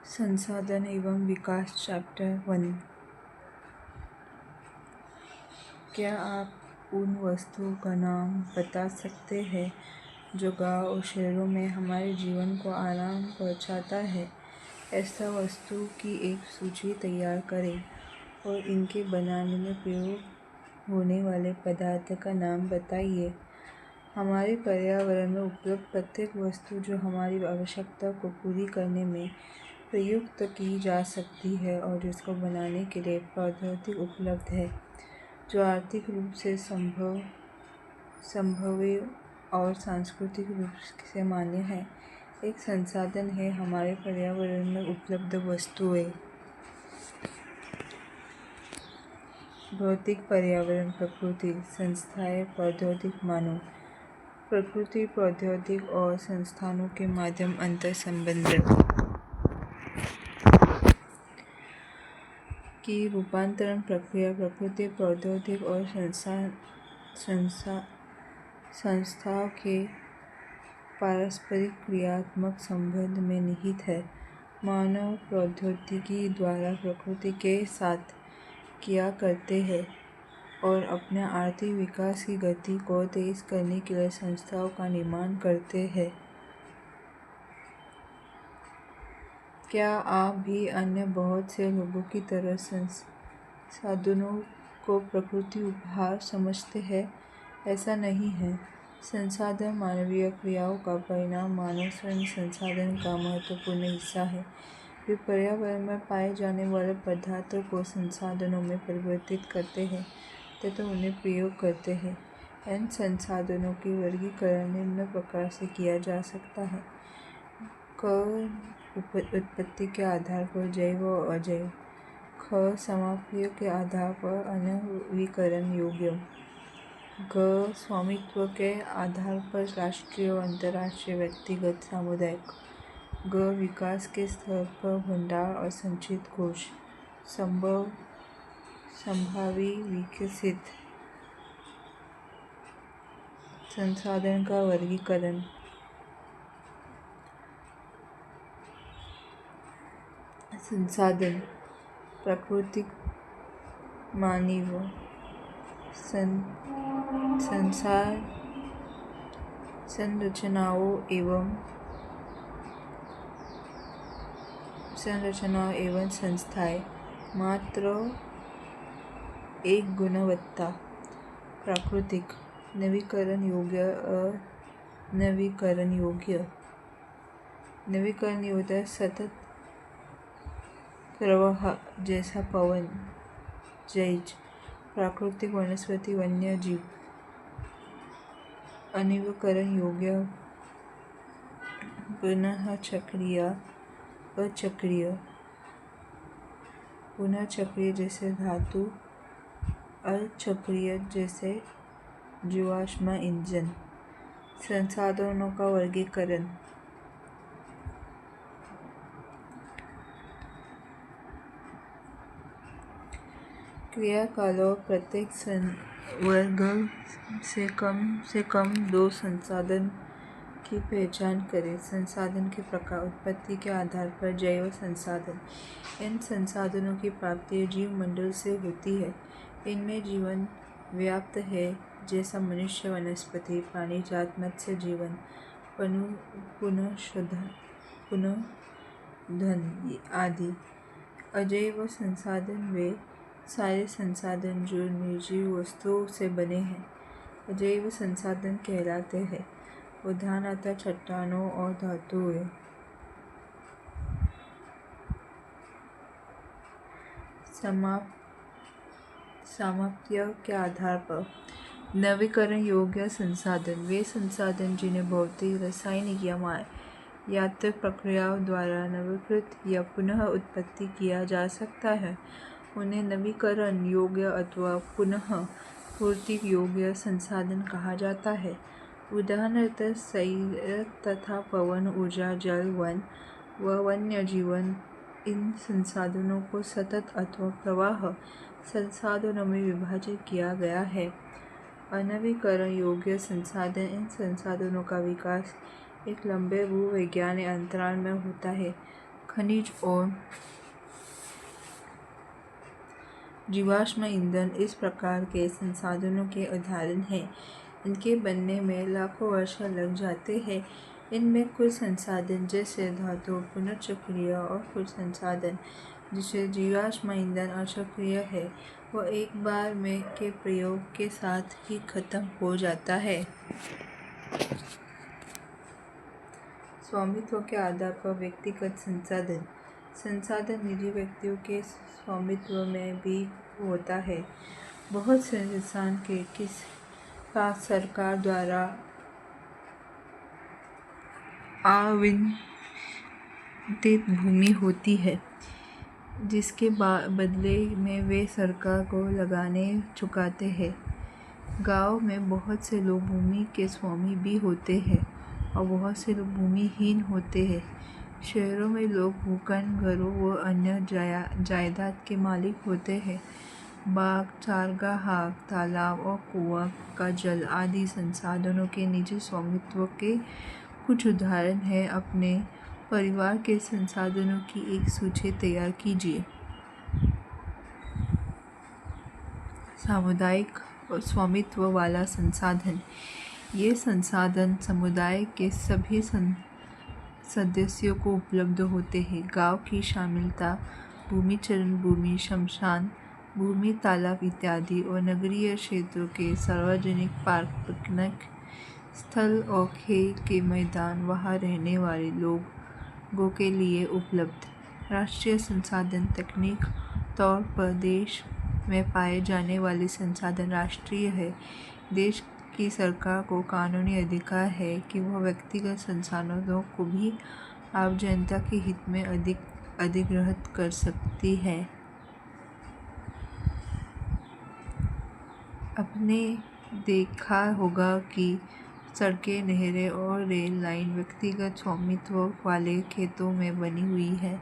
संसाधन एवं विकास चैप्टर 1। क्या आप उन वस्तुओं का नाम बता सकते हैं जो गांव और शहरों में हमारे जीवन को आराम पहुंचाता है? ऐसा वस्तु की एक सूची तैयार करें और इनके बनाने में प्रयोग होने वाले पदार्थ का नाम बताइए। हमारे पर्यावरण में उपलब्ध प्रत्येक वस्तु जो हमारी आवश्यकता को पूरी करने में प्रयुक्त की जा सकती है और जिसको बनाने के लिए प्रौद्योगिकी उपलब्ध है, जो आर्थिक रूप से संभव्य और सांस्कृतिक रूप से मान्य है, एक संसाधन है हमारे पर्यावरण में उपलब्ध वस्तुएं। भौतिक पर्यावरण, प्रकृति, संस्थाएं, प्रौद्योगिकी मानव। प्रकृति, प्रौद्योगिकी और संस्थानों के माध्यम अंतर संबंध की रूपांतरण प्रक्रिया प्रकृति, प्रौद्योगिकी और संस्थाओं के पारस्परिक क्रियात्मक संबंध में निहित है। मानव प्रौद्योगिकी द्वारा प्रकृति के साथ क्रिया करते हैं और अपने आर्थिक विकास की गति को तेज करने के लिए संस्थाओं का निर्माण करते हैं। क्या आप भी अन्य बहुत से लोगों की तरह संसाधनों को प्रकृति उपहार समझते हैं? ऐसा नहीं है। संसाधन मानवीय क्रियाओं का परिणाम, मानव स्वयं संसाधन का महत्वपूर्ण हिस्सा है। वे पर्यावरण में पाए जाने वाले पदार्थों को संसाधनों में परिवर्तित करते हैं तथा उन्हें प्रयोग करते हैं। इन संसाधनों की वर्गीकरण निम्न प्रकार से किया जा सकता है। उत्पत्ति के आधार पर जैव और अजैव। समाप्ति के आधार पर अनवीकरण योग्य। स्वामित्व के आधार पर राष्ट्रीय और अंतर्राष्ट्रीय, व्यक्तिगत, सामुदायिक। विकास के स्तर पर भंडार और संचित कोश। संभावी विकसित। संसाधन का वर्गीकरण। संसाधन, प्राकृतिक, मानवीय, संरचनाओं एवं संस्थाएं। मात्र एक गुणवत्ता। प्राकृतिक, नवीकरण योग्य, अनवीकरण योग्य। नवीकरण योग्य सतत प्रवाह जैसा पवन, जैज। प्राकृतिक, वनस्पति, वन्य जीव। अनवीकरण योग्य, पुनः चक्रीय, अचक्रीय। पुनः चक्रीय जैसे धातु, अचक्रीय जैसे जीवाश्म ईंधन। संसाधनों का वर्गीकरण। क्रियाकालों, प्रत्येक वर्ग से कम 2 संसाधन की पहचान करें। संसाधन के प्रकार, उत्पत्ति के आधार पर जैव संसाधन। इन संसाधनों की प्राप्ति जीव मंडल से होती है। इनमें जीवन व्याप्त है, जैसा मनुष्य, वनस्पति, प्राणीजात, मत्स्य जीवन, पुनर्धन आदि। अजैव संसाधन वे सारे संसाधन जो निर्जीव वस्तुओं से बने हैं अजैव संसाधन कहलाते हैं। उदाहरणतः चट्टानों और धातुएं। सामर्थ्य के आधार पर। नवीकरण योग्य संसाधन वे संसाधन जिन्हें भौतिक, रासायनिक या यांत्रिक प्रक्रियाओं द्वारा नवीकृत या पुनः उत्पत्ति किया जा सकता है, उन्हें नवीकरण योग्य अथवा पुनः पूर्ति योग्य संसाधन कहा जाता है। उदाहरणतः सौर तथा पवन ऊर्जा, जल, वन व वन्य जीवन। इन संसाधनों को सतत अथवा प्रवाह संसाधनों में विभाजित किया गया है। अनवीकरण योग्य संसाधन इन संसाधनों का विकास एक लंबे भूवैज्ञानिक अंतराल में होता है, खनिज और जीवाश्म ईंधन इस प्रकार के संसाधनों के उदाहरण हैं। इनके बनने में लाखों वर्ष लग जाते हैं। इनमें कुछ संसाधन जैसे धातु पुनर्चक्रीय और कुछ संसाधन जिसे जीवाश्म ईंधन अचक्रीय है वो एक बार में के प्रयोग के साथ ही खत्म हो जाता है। स्वामित्व के आधार पर व्यक्तिगत संसाधन। संसाधन निजी व्यक्तियों के स्वामित्व में भी होता है। बहुत से संस्थान के किस पास सरकार द्वारा आवंटित भूमि होती है जिसके बदले में वे सरकार को लगाने चुकाते हैं। गांव में बहुत से लोग भूमि के स्वामी भी होते हैं और बहुत से लोग भूमिहीन होते हैं। शहरों में लोग भूखंड, घरों व अन्य जायदाद के मालिक होते हैं। बाग, चारगाह, तालाब और कुआं का जल आदि संसाधनों के निजी स्वामित्व के कुछ उदाहरण हैं। अपने परिवार के संसाधनों की एक सूची तैयार कीजिए। सामुदायिक स्वामित्व वाला संसाधन। ये संसाधन समुदाय के सभी सदस्यों को उपलब्ध होते हैं। गांव की शामिलता भूमि, चरण भूमि, श्मशान भूमि, तालाब इत्यादि और नगरीय क्षेत्रों के सार्वजनिक पार्क, पिकनिक स्थल और खेल के मैदान वहाँ रहने वाले लोगों के लिए उपलब्ध। राष्ट्रीय संसाधन तकनीक तौर पर देश में पाए जाने वाले संसाधन राष्ट्रीय है। देश की सरकार को कानूनी अधिकार है कि वह व्यक्तिगत संसाधनों को भी आम जनता के हित में अधिग्रहित कर सकती है। आपने देखा होगा कि सड़कें, नहरें और रेल लाइन व्यक्तिगत स्वामित्व वाले खेतों में बनी हुई है।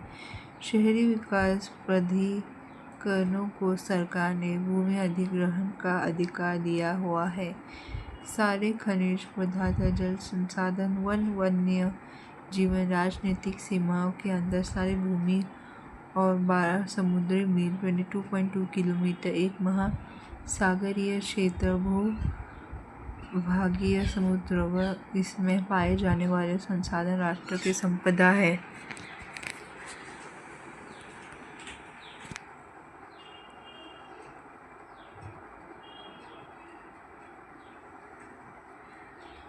शहरी विकास प्राधिकरणों को सरकार ने भूमि अधिग्रहण का अधिकार दिया हुआ है। सारे खनिज पदार्थ, जल संसाधन, वन्य जीवन, राजनीतिक सीमाओं के अंदर सारी भूमि और 12 समुद्री मील 22.2 किलोमीटर एक महासागरीय क्षेत्र भूभागीय समुद्र व इसमें पाए जाने वाले संसाधन राष्ट्र की संपदा है।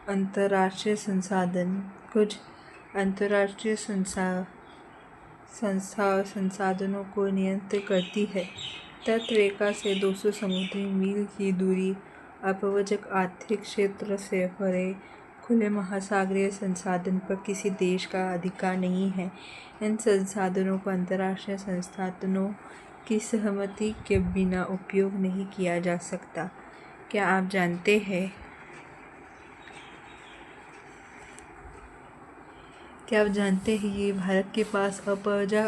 अंतर्राष्ट्रीय संसाधन। कुछ अंतर्राष्ट्रीय संस्थाएं संसाधनों को नियंत्रित करती है। तटरेखा से 200 समुद्री मील की दूरी अपवर्जक आर्थिक क्षेत्र से परे खुले महासागरीय संसाधन पर किसी देश का अधिकार नहीं है। इन संसाधनों को अंतर्राष्ट्रीय संस्थानों की सहमति के बिना उपयोग नहीं किया जा सकता। क्या आप जानते हैं कि भारत के पास अपवर्जक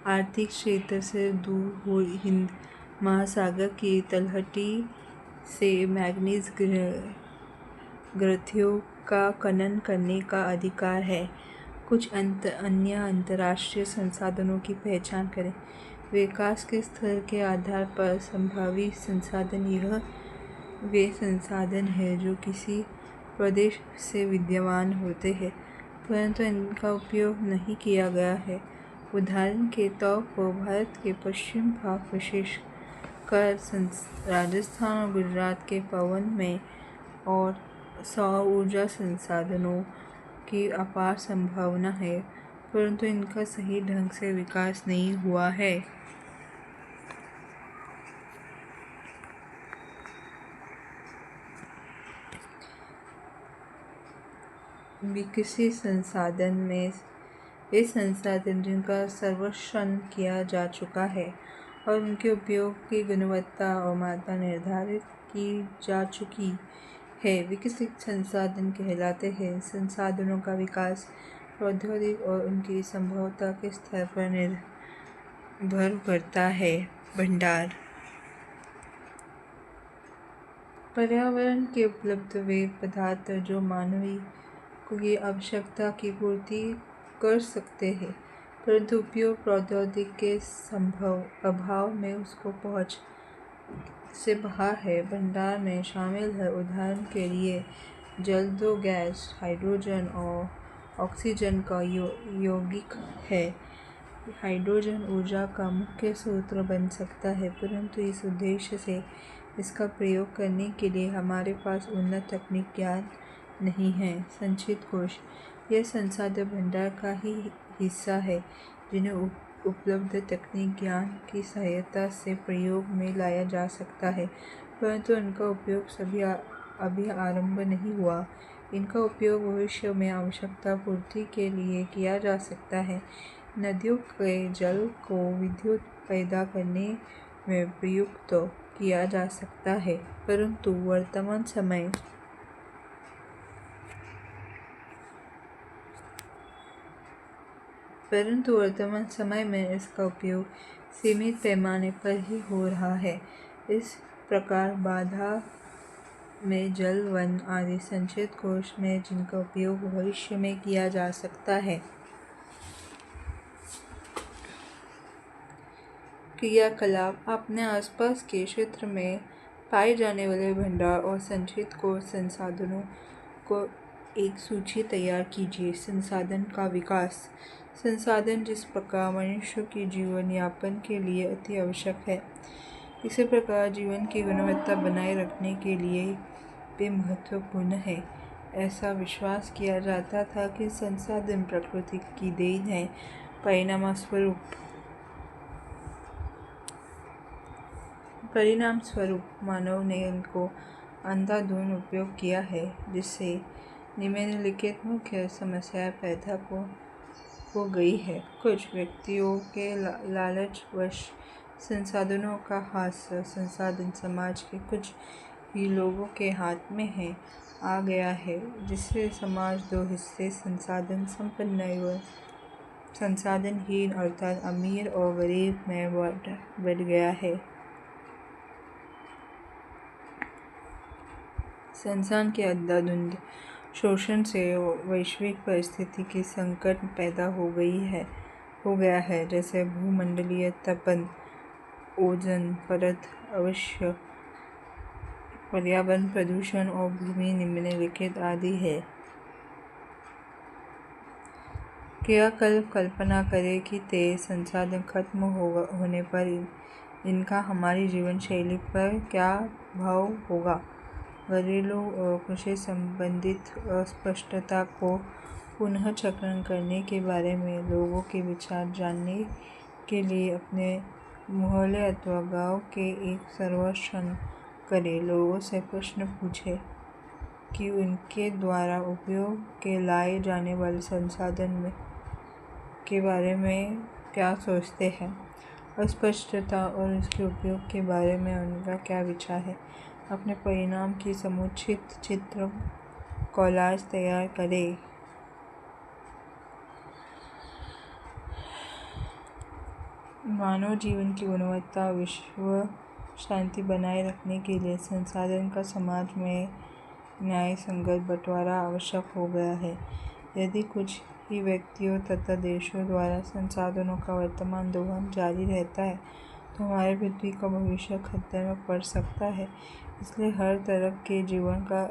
आर्थिक क्षेत्र से दूर हुई हिंद महासागर की तलहटी से मैंगनीज ग्रंथियों का खनन करने का अधिकार है। कुछ अन्य अंतर्राष्ट्रीय संसाधनों की पहचान करें। विकास के स्तर के आधार पर संभावित संसाधन। यह वे संसाधन हैं जो किसी प्रदेश से विद्यमान होते हैं परंतु इनका उपयोग नहीं किया गया है। उदाहरण के तौर पर भारत के पश्चिम भाग, विशेषकर राजस्थान और गुजरात के पवन में और सौर ऊर्जा संसाधनों की अपार संभावना है परंतु इनका सही ढंग से विकास नहीं हुआ है। विकसित संसाधन में वे संसाधन जिनका सर्वेक्षण किया जा चुका है और उनके उपयोग की गुणवत्ता और मात्रा निर्धारित की जा चुकी है विकसित संसाधन कहलाते हैं। संसाधनों का विकास प्रौद्योगिकी और उनकी संभवता के स्तर पर निर्भर करता है। भंडार। पर्यावरण के उपलब्ध वे पदार्थ जो मानवीय की आवश्यकता की पूर्ति कर सकते हैं परंतु उपयोग प्रौद्योगिकी के संभव अभाव में उसको पहुँच से बाहर है। भंडार में शामिल है। उदाहरण के लिए जल दो गैस हाइड्रोजन और ऑक्सीजन का यौगिक है। हाइड्रोजन ऊर्जा का मुख्य स्रोत बन सकता है, परंतु इस उद्देश्य से इसका प्रयोग करने के लिए हमारे पास उन्नत तकनीक ज्ञान नहीं है। संचित कोश यह संसाधन भंडार का ही हिस्सा है, जिन्हें उपलब्ध तकनीक ज्ञान की सहायता से प्रयोग में लाया जा सकता है, परंतु उनका उपयोग अभी आरंभ नहीं हुआ। इनका उपयोग भविष्य में आवश्यकता पूर्ति के लिए किया जा सकता है। नदियों के जल को विद्युत पैदा करने में प्रयुक्त किया जा सकता है, परंतु वर्तमान समय में इसका उपयोग सीमित पैमाने पर ही हो रहा है। इस प्रकार बाधा में जल, वन आदि संचित कोश में जिनका उपयोग भविष्य में किया जा सकता है। क्रियाकलाप अपने आसपास के क्षेत्र में पाए जाने वाले भंडार और संचित कोश संसाधनों को एक सूची तैयार कीजिए। संसाधन का विकास संसाधन जिस प्रकार मनुष्य के जीवन यापन के लिए अति आवश्यक है, इसी प्रकार जीवन की गुणवत्ता बनाए रखने के लिए भी महत्वपूर्ण है। ऐसा विश्वास किया जाता था कि संसाधन प्रकृति की देन है। परिणाम स्वरूप मानव ने इनको अंधाधुंध उपयोग किया है, जिससे निम्नलिखित मुख्य समस्याएं पैदा हो गई है। कुछ व्यक्तियों के लालचवश संसाधनों का हास्य संसाधन समाज के कुछ ही लोगों के हाथ में आ गया है, जिससे समाज दो हिस्से संसाधन संपन्न एवं संसाधनहीन अर्थात अमीर और गरीब में बढ़ गया है। संसाधन के अंधाधुंध शोषण से वैश्विक परिस्थिति की संकट पैदा हो गया है, जैसे भूमंडलीय तपन, ओजोन परत अवक्षय, पर्यावरण प्रदूषण और भूमि निम्नलिखित आदि है। कल्पना करें कि तेज संसाधन खत्म होने पर इनका हमारी जीवन शैली पर क्या प्रभाव होगा। घरेलू और कृषि संबंधित अस्पष्टता को पुनः चक्रण करने के बारे में लोगों के विचार जानने के लिए अपने मोहल्ले अथवा गांव के एक सर्वेक्षण करें। लोगों से प्रश्न पूछें कि उनके द्वारा उपयोग के लाए जाने वाले संसाधन के बारे में क्या सोचते हैं। अस्पष्टता और इसके उपयोग के बारे में उनका क्या विचार है। अपने परिणाम की समुचित चित्र कोलाज तैयार करें। मानव जीवन की गुणवत्ता विश्व शांति बनाए रखने के लिए संसाधन का समाज में न्याय संगत बंटवारा आवश्यक हो गया है। यदि कुछ ही व्यक्तियों तथा देशों द्वारा संसाधनों का वर्तमान दोहन जारी रहता है, तो हमारे पृथ्वी का भविष्य खतरे में पड़ सकता है। इसलिए हर तरह के जीवन का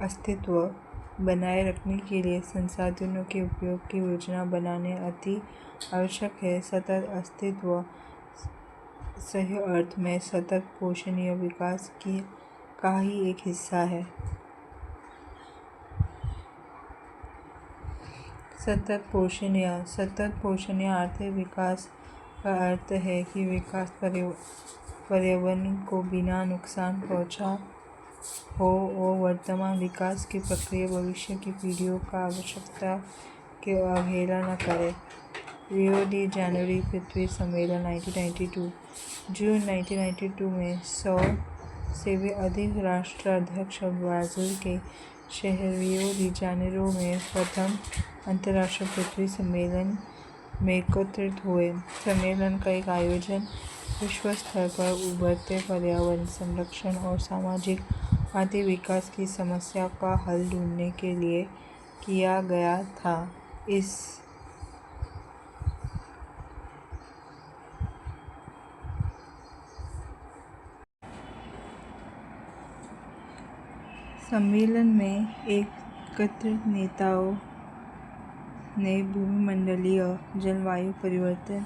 अस्तित्व बनाए रखने के लिए संसाधनों के उपयोग की योजना बनाने अति आवश्यक है। सतत अस्तित्व सही अर्थ में सतत पोषणीय विकास का ही एक हिस्सा है। सतत पोषणीय आर्थिक विकास का अर्थ है कि विकास पर्यावरण को बिना नुकसान पहुंचा हो और वर्तमान विकास की प्रक्रिया भविष्य की पीढ़ियों का आवश्यकता की अवहेलना न करे। रियो डी जनवरी पृथ्वी सम्मेलन 1992 जून 1992 में 100 से भी अधिक राष्ट्राध्यक्ष ब्राज़ील के शहर रियो डी जानेरो में प्रथम अंतर्राष्ट्रीय पृथ्वी सम्मेलन में एकत्रित हुए। सम्मेलन का एक आयोजन विश्व स्तर पर उभरते पर्यावरण संरक्षण और सामाजिक आर्थिक विकास की समस्या का हल ढूंढने के लिए किया गया था। इस सम्मेलन में एकत्रित नेताओं ने भूमंडलीय जलवायु परिवर्तन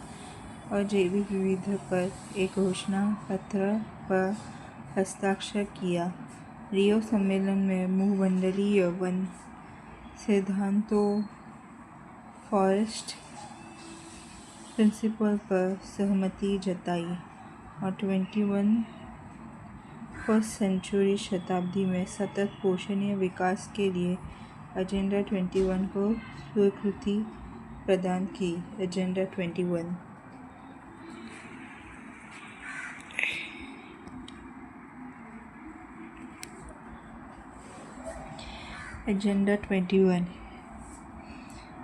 और जैविक विविधता पर एक घोषणा पत्र पर हस्ताक्षर किया। रियो सम्मेलन में भूमंडलीय वन सिद्धांतों फॉरेस्ट प्रिंसिपल पर सहमति जताई और 21वीं सेंचुरी शताब्दी में सतत पोषणीय विकास के लिए एजेंडा 21 को स्वीकृति प्रदान की। एजेंडा 21 एजेंडा 21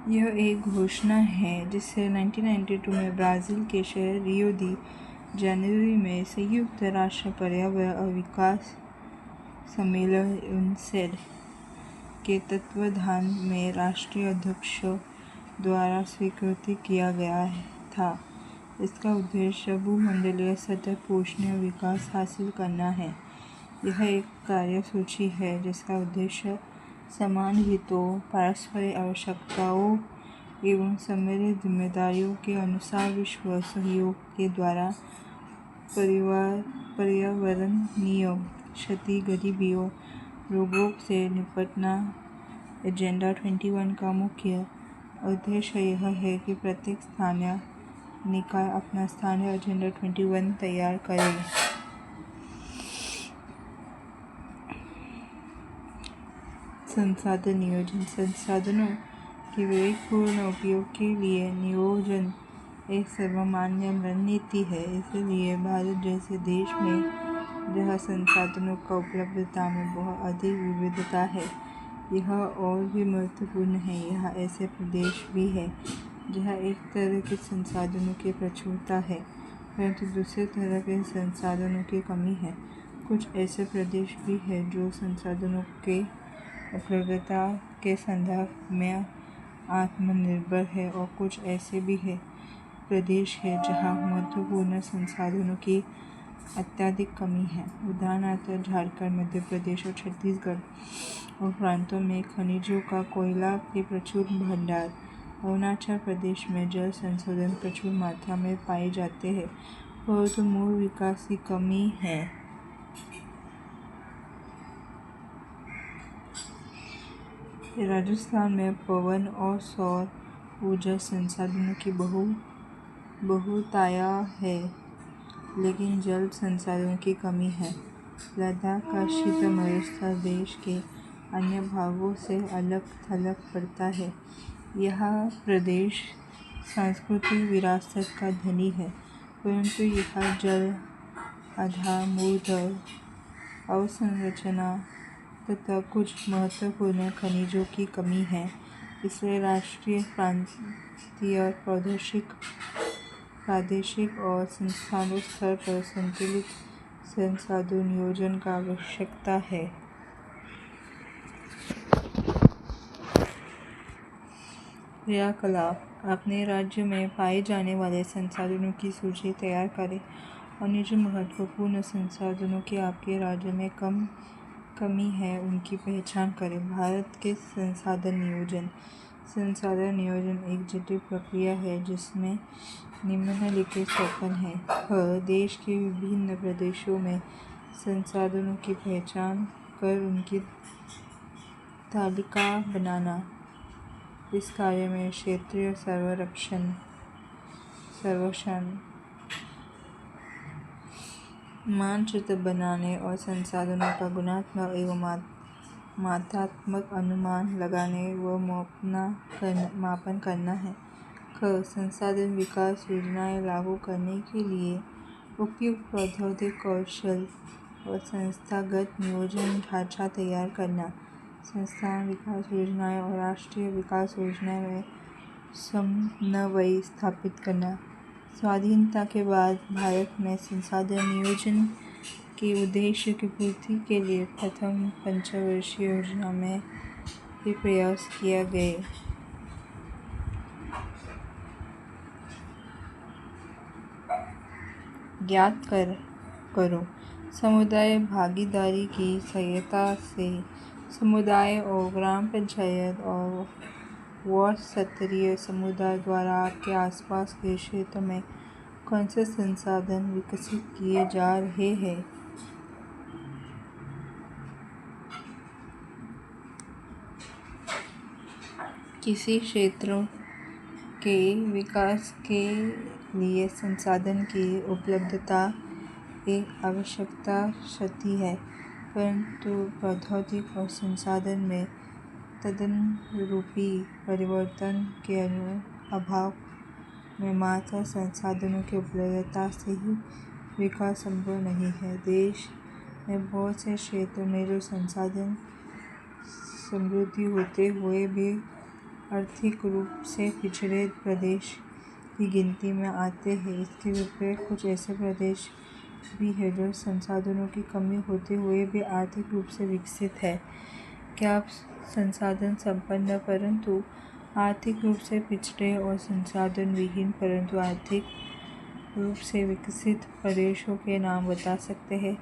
यह एक घोषणा है जिसे 1992 में ब्राज़ील के शहर रियो दी जनवरी में संयुक्त राष्ट्र पर्यावरण और विकास सम्मेलन यूनेस्को के तत्वाधान में राष्ट्रीय अध्यक्षों द्वारा स्वीकृत किया गया था। इसका उद्देश्य भूमंडलीय सतत पोषणीय विकास हासिल करना है। यह एक कार्यसूची है जिसका उद्देश्य समान हितों, पारस्परिक आवश्यकताओं एवं सम्मिलित जिम्मेदारियों के अनुसार विश्व सहयोग के द्वारा पर्यावरणीय क्षति, गरीबियों, रोगों से निपटना। एजेंडा 21 का मुख्य उद्देश्य यह है कि प्रत्येक स्थानीय निकाय अपना स्थानीय एजेंडा 21 तैयार करे। संसाधन नियोजन। संसाधनों के विवेकपूर्ण उपयोग के लिए नियोजन एक सर्वमान्य रणनीति है। इसलिए भारत जैसे देश में जहाँ संसाधनों का उपलब्धता में बहुत अधिक विविधता है, यह और भी महत्वपूर्ण है। यहाँ ऐसे प्रदेश भी हैं जहाँ एक तरह के संसाधनों की प्रचुरता है परंतु दूसरे तरह के संसाधनों की कमी है। कुछ ऐसे प्रदेश भी हैं जो संसाधनों के उपलब्धता के संदर्भ में आत्मनिर्भर है और कुछ ऐसे भी है प्रदेश है जहाँ महत्वपूर्ण संसाधनों की अत्यधिक कमी है। उदाहरणार्थ झारखंड, मध्य प्रदेश और छत्तीसगढ़ और प्रांतों में खनिजों का कोयला के प्रचुर भंडार। अरुणाचल प्रदेश में जल संसाधन प्रचुर मात्रा में पाए जाते हैं परंतु मूल विकास की कमी है। राजस्थान में पवन और सौर ऊर्जा संसाधनों की बहुतायत है लेकिन जल संसाधनों की कमी है। लद्दाख का शीतोष्ण देश के अन्य भागों से अलग थलग पड़ता है। यह प्रदेश सांस्कृतिक विरासत का धनी है परंतु यह जल आधारभूत अवसंरचना तथा कुछ महत्वपूर्ण खनिजों की कमी है। इसलिए राष्ट्रीय, प्रांतीय, प्रादेशिक और संस्थानों स्तर पर संतुलित संसाधन नियोजन का आवश्यकता है। क्रियाकलाप। अपने राज्य में पाए जाने वाले संसाधनों की सूची तैयार करें और जो महत्वपूर्ण संसाधनों की आपके राज्य में कमी है उनकी पहचान करें। भारत के संसाधन नियोजन। संसाधन नियोजन एक जटिल प्रक्रिया है जिसमें निम्नलिखित सोपान हैं। देश के विभिन्न प्रदेशों में संसाधनों की पहचान कर उनकी तालिका बनाना। इस कार्य में क्षेत्रीय सर्वेक्षण, मानचित्र बनाने और संसाधनों का गुणात्मक एवं मात्रात्मक अनुमान लगाने व मापन करना है। संसाधन विकास योजनाएं लागू करने के लिए उपयुक्त प्रौद्योगिक कौशल और संस्थागत नियोजन ढांचा तैयार करना। संस्थान विकास योजनाएं और राष्ट्रीय विकास योजनाएं में समन्वय स्थापित करना। स्वाधीनता के बाद भारत में संसाधन नियोजन के उद्देश्य की पूर्ति के लिए प्रथम पंचवर्षीय योजना में ही प्रयास किए गए। ज्ञात करो। समुदाय भागीदारी की सहायता से समुदाय और ग्राम पंचायत और वार्ड स्तरीय समुदाय द्वारा आपके आसपास के क्षेत्र में कौन से संसाधन विकसित किए जा रहे हैं? किसी क्षेत्र के विकास के लिए संसाधन की उपलब्धता एक आवश्यकता शर्त है, परंतु प्रौद्योगिकी और संसाधन में तदनुरूपी परिवर्तन के अभाव में मात्र संसाधनों की उपलब्धता से ही विकास संभव नहीं है। देश में बहुत से क्षेत्रों में जो संसाधन समृद्धि होते हुए भी आर्थिक रूप से पिछड़े प्रदेश की गिनती में आते हैं। इसके विपरीत कुछ ऐसे प्रदेश भी हैं जो संसाधनों की कमी होते हुए भी आर्थिक रूप से विकसित है। क्या आप संसाधन संपन्न परंतु आर्थिक रूप से पिछड़े और संसाधन विहीन परंतु आर्थिक रूप से विकसित प्रदेशों के नाम बता सकते हैं?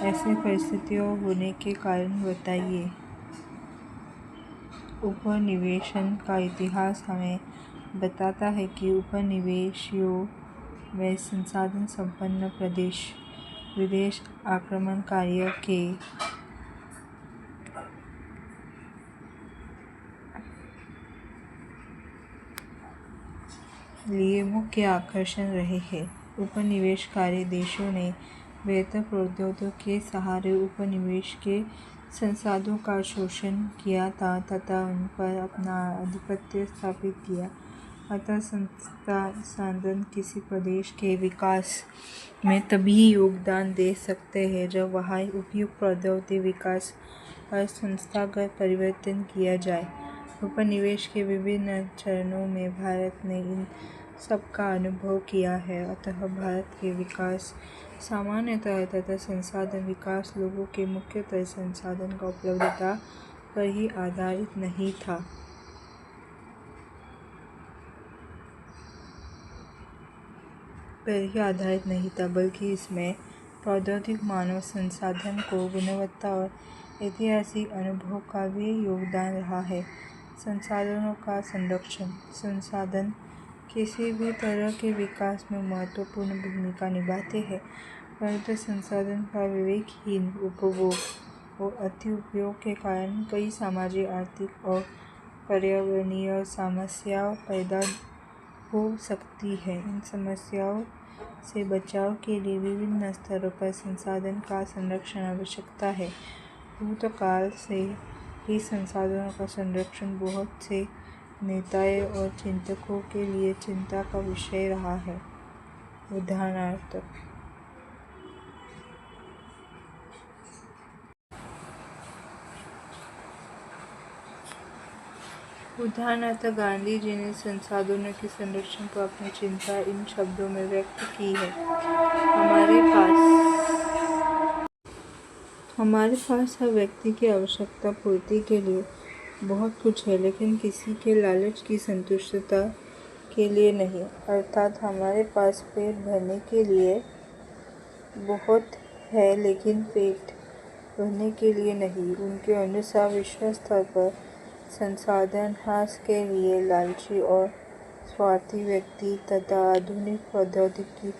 ऐसी परिस्थितियों होने के कारण बताइए। उपनिवेशन का इतिहास हमें बताता है कि उपनिवेशियों में संसाधन संपन्न प्रदेश विदेश आक्रमणकारियों के लिए मुख्य आकर्षण रहे हैं। उपनिवेशकारी देशों ने बेहतर प्रौद्योगिकी के सहारे उपनिवेश के संसाधनों का शोषण किया था तथा उन पर अपना आधिपत्य स्थापित किया। अतः संसाधन किसी प्रदेश के विकास में तभी योगदान दे सकते हैं जब वहाँ उपयुक्त प्रौद्योगिकी विकास और संस्थागत परिवर्तन किया जाए। उपनिवेश के विभिन्न चरणों में भारत ने इन सबका अनुभव किया है। अतः भारत के विकास सामान्यतः तथा संसाधन विकास लोगों के मुख्यतः संसाधन का उपलब्धता पर ही आधारित नहीं था बल्कि इसमें प्रौद्योगिक मानव संसाधन को गुणवत्ता और ऐतिहासिक अनुभव का भी योगदान रहा है। संसाधनों का संरक्षण। संसाधन किसी भी तरह के विकास में महत्वपूर्ण भूमिका निभाते हैं, परंतु संसाधन का विवेकहीन उपभोग और अति उपयोग के कारण कई सामाजिक, आर्थिक और पर्यावरणीय समस्याएं पैदा हो सकती हैं। इन समस्याओं से बचाव के लिए विभिन्न स्तरों पर संसाधन का संरक्षण आवश्यकता है। भूतकाल से ही संसाधनों का संरक्षण बहुत से नेताओं और चिंतकों के लिए चिंता का विषय रहा है। उदाहरणार्थ गांधी जी ने संसाधनों के संरक्षण को अपनी चिंता इन शब्दों में व्यक्त की है। हमारे पास हर व्यक्ति की आवश्यकता पूर्ति के लिए बहुत कुछ है, लेकिन किसी के लालच की संतुष्टता के लिए नहीं। अर्थात हमारे पास पेट भरने के लिए बहुत है, लेकिन पेट भरने के लिए नहीं। उनके अनुसार विश्व स्तर पर संसाधन ह्रास के लिए लालची और स्वार्थी व्यक्ति तथा आधुनिक प्रौद्योगिकी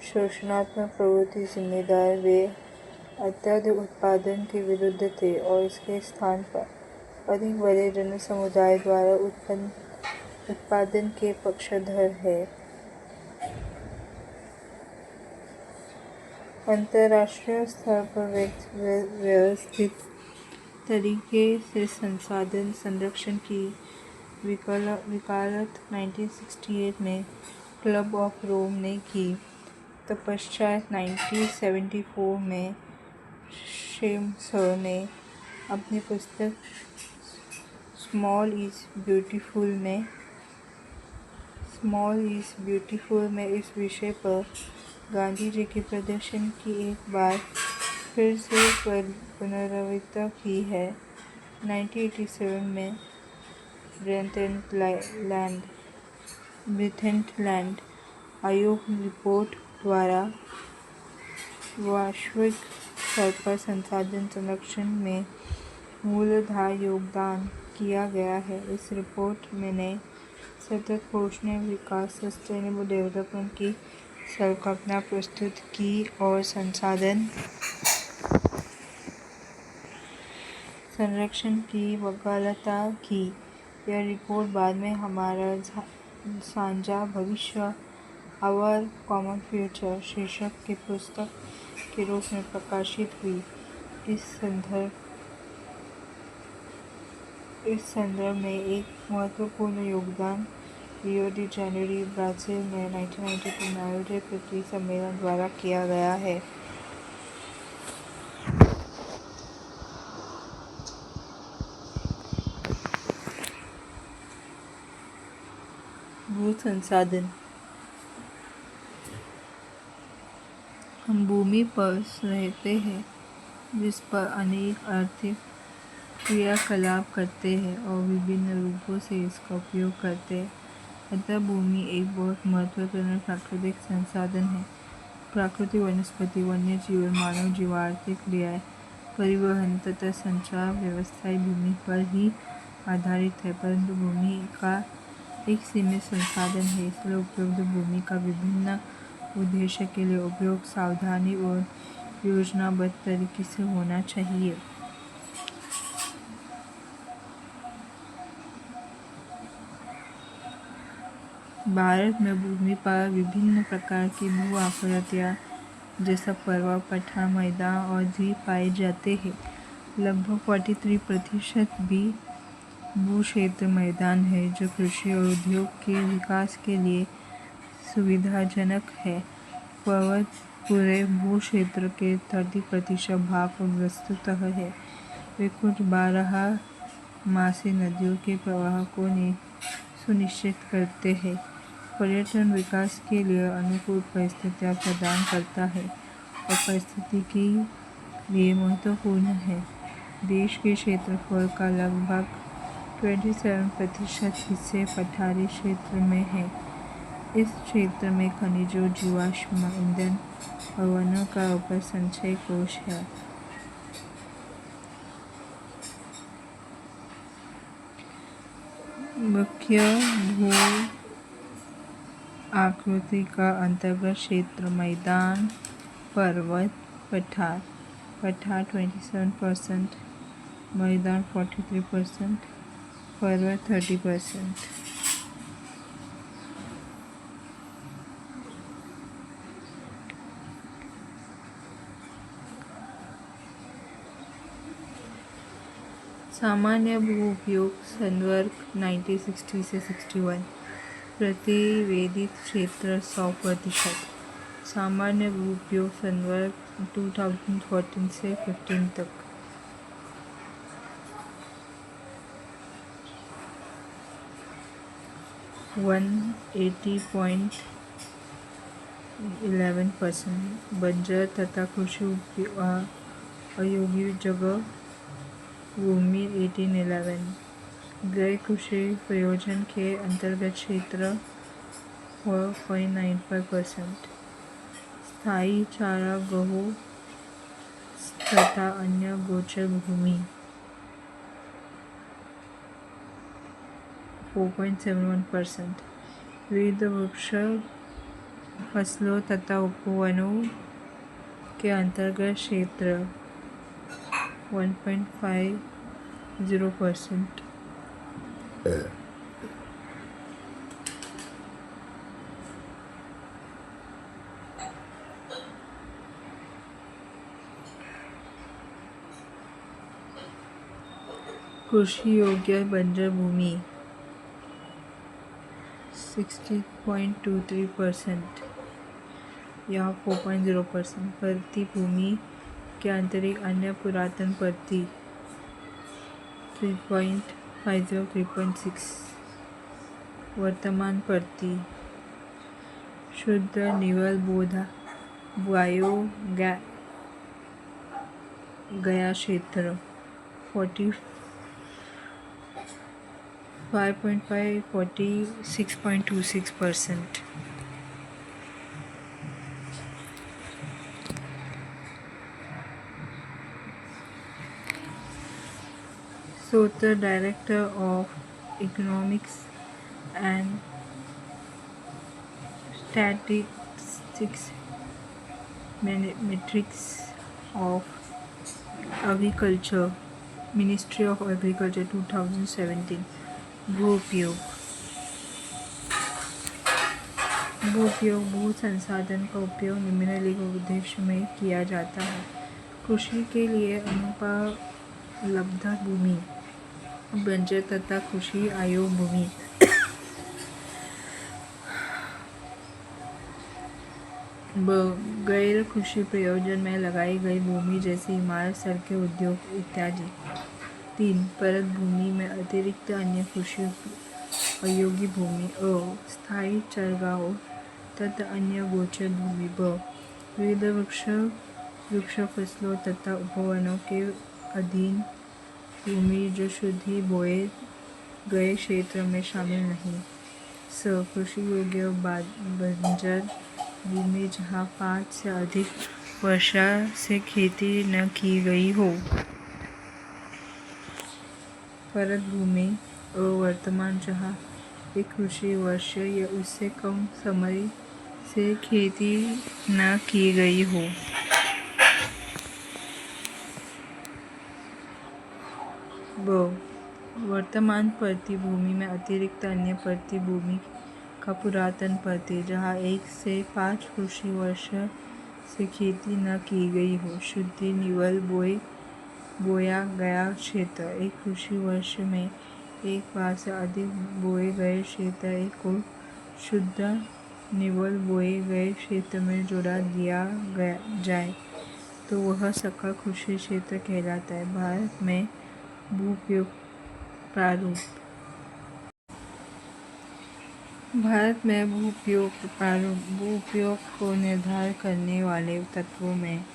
शोषणात्मक प्रवृत्ति जिम्मेदार। वे अत्यधिक उत्पादन के विरुद्ध थे और इसके स्थान पर अधिक बड़े जनसमुदाय द्वारा उत्पादन के पक्षधर है। अंतर्राष्ट्रीय स्तर पर व्यवस्थित तरीके से संसाधन संरक्षण की वकालत 1968 में क्लब ऑफ रोम ने की। तत्पश्चात 1974 में शेम्स ने अपनी पुस्तक स्मॉल इज ब्यूटीफुल में इस विषय पर गांधी जी के प्रदर्शन की एक बार फिर से पुनरावृत्ति की है। 1987 में ब्रीथेंटलैंड आयोग रिपोर्ट द्वारा वैश्विक स्तर पर संसाधन संरक्षण में मूलधार योगदान किया गया है। इस रिपोर्ट मैंने सतत पोषणीय विकास सस्टेनेबल डेवलपमेंट की संकल्पना प्रस्तुत की और संसाधन संरक्षण की वकालता की। यह रिपोर्ट बाद में हमारा साझा भविष्य आवर कॉमन फ्यूचर शीर्षक की पुस्तक के रूप में प्रकाशित हुई। इस संदर्भ में एक महत्वपूर्ण योगदान रियो डी जेनेरो ब्राजील में 1992 में आयोजित पृथ्वी सम्मेलन द्वारा किया गया है। भू संसाधन। हम भूमि पर रहते हैं जिस पर अनेक आर्थिक क्रियाकलाप करते हैं और विभिन्न रूपों से इसका उपयोग करते हैं। अतः भूमि एक बहुत महत्वपूर्ण प्राकृतिक संसाधन है। प्राकृतिक वनस्पति, वन्य जीवन, मानव जीवन, आर्थिक क्रियाएं, परिवहन तथा संचार व्यवस्थाएं भूमि पर ही आधारित है। परंतु भूमि का एक सीमित संसाधन है, इसलिए उपलब्ध भूमि का विभिन्न उद्देश्य के लिए उपयोग सावधानी और योजनाबद्ध तरीके से होना चाहिए। भारत में भूमि पर विभिन्न प्रकार की भू आकृतियाँ जैसे पर्वत, पठार, मैदान और द्वीप पाए जाते हैं। लगभग 43% भी भू क्षेत्र मैदान है, जो कृषि और उद्योग के विकास के लिए सुविधाजनक है। पर्वत पूरे भू क्षेत्र के 30% भाग पर वस्तुतः है। वे कुछ 12 मासी नदियों के प्रवाह को सुनिश्चित करते हैं। पर्यटन विकास के लिए अनुकूल परिस्थितियाँ प्रदान करता है और पारिस्थितिकी के लिए महत्वपूर्ण है। देश के क्षेत्रफल का लगभग 27% हिस्से पठारी क्षेत्र में है। इस क्षेत्र में खनिजों, जीवाश्म ईंधन और वनों का उपसंचय कोष है। मुख्य भू आकृति का अंतर्गत क्षेत्र मैदान, पर्वत, पठार 27%, मैदान 43%, पर्वत 30%। सामान्य भू उपयोग संवर्ग 1960 से 61, प्रतिवेदित क्षेत्र 100%। सामान्य भू उपयोग संवर्ग 2014 से 15 तक। वन 80.11%, बंजर तथा कृषि अयोग्य जगह भूमि 1811, गैर कृषि प्रयोजन के अंतर्गत क्षेत्र 4.95%, स्थायी चारागाहों तथा अन्य गोचर भूमि 4.71%, विविध वृक्ष फसलों तथा उपवनों के अंतर्गत क्षेत्र 1.50%। कृषि योग्य बंजर भूमि 60.23% या 4.0%, परती भूमि के अतिरिक्त अन्य पुरातन परती 3.50-3.6, वर्तमान परती शुद्ध निवल बोया गया क्षेत्र 46.26%। Soter, Director of Economics and Statistics Metrics of Agriculture, Ministry of Agriculture 2017। भू-उपयोग भू संसाधन का उपयोग निम्नलिखित उद्देश्य में किया जाता है। कृषि के लिए अनुपलब्ध भूमि, बंजर तथा कृषि अयोग्य भूमि, गैर कृषि प्रयोजन में लगाई गई भूमि जैसे इमारत, सड़कें, उद्योग इत्यादि। 3. परत भूमि में अतिरिक्त अन्य कृषि अयोग्य भूमि। स्थायी चरागाहों तथा अन्य गोचर भूमि। विविध वृक्ष फसलों तथा उपवनों के अधीन भूमि जो शुद्ध ही बोए गए क्षेत्र में शामिल नहीं। कृषि योग्य बंजर भूमि जहाँ 5 से अधिक वर्षा से खेती न की गई हो। परत भूमि वर्तमान जहाँ एक कृषि वर्ष या उससे कम समय से खेती न की गई हो। वर्तमान परती भूमि में अतिरिक्त अन्य परती भूमि का पुरातन परती जहाँ 1 से 5 कृषि वर्ष से खेती न की गई हो। शुद्ध निवल बोया गया क्षेत्र। एक कृषि वर्ष में एक बार से अधिक बोए गए क्षेत्र एक को शुद्ध निवल बोए गए क्षेत्र में जोड़ा दिया जाए तो वह सकल कृषि क्षेत्र कहलाता है। भारत में भू-उपयोग प्रारूप। भारत में भू-उपयोग प्रारूप भू-उपयोग को निर्धारित करने वाले तत्वों में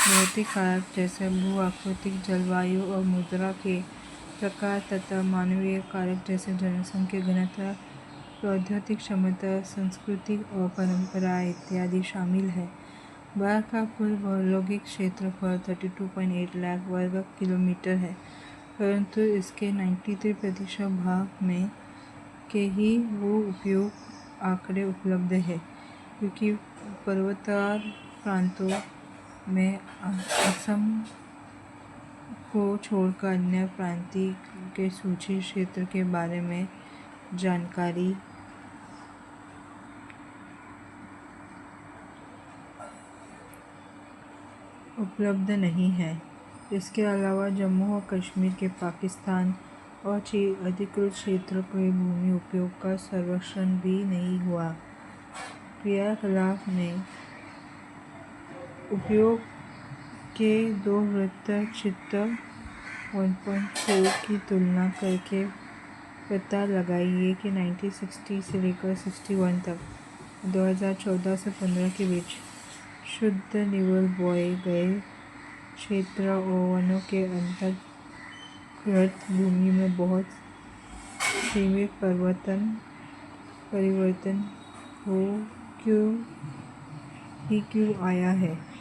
भौतिक कारक जैसे भू आकृतिक, जलवायु और मुद्रा के प्रकार तथा मानवीय कारक जैसे जनसंख्या घनत्व, प्रौद्योगिक क्षमता, सांस्कृतिक और परंपरा इत्यादि शामिल है। भारत का कुल भौगोलिक क्षेत्रफल 32.8 लाख वर्ग किलोमीटर है, परंतु इसके 93% भाग में के ही भू-उपयोग आंकड़े उपलब्ध है, क्योंकि पर्वतार प्रांतों में असम को छोड़कर अन्य प्रांतीय के सूची क्षेत्र के बारे में जानकारी उपलब्ध नहीं है। इसके अलावा जम्मू और कश्मीर के पाकिस्तान और चीन अधिकृत क्षेत्रों के भूमि उपयोग का सर्वेक्षण भी नहीं हुआ। क्रियाकलाप में उपयोग के 2 वृत्त चित्र 1.4 की तुलना करके पता लगाइए कि 1960 से लेकर 61 तक 2014 से 15 के बीच शुद्ध निवल बोए गए क्षेत्र और वनों के अंतर्गत भूमि में बहुत सीमित परिवर्तन क्यों आया है।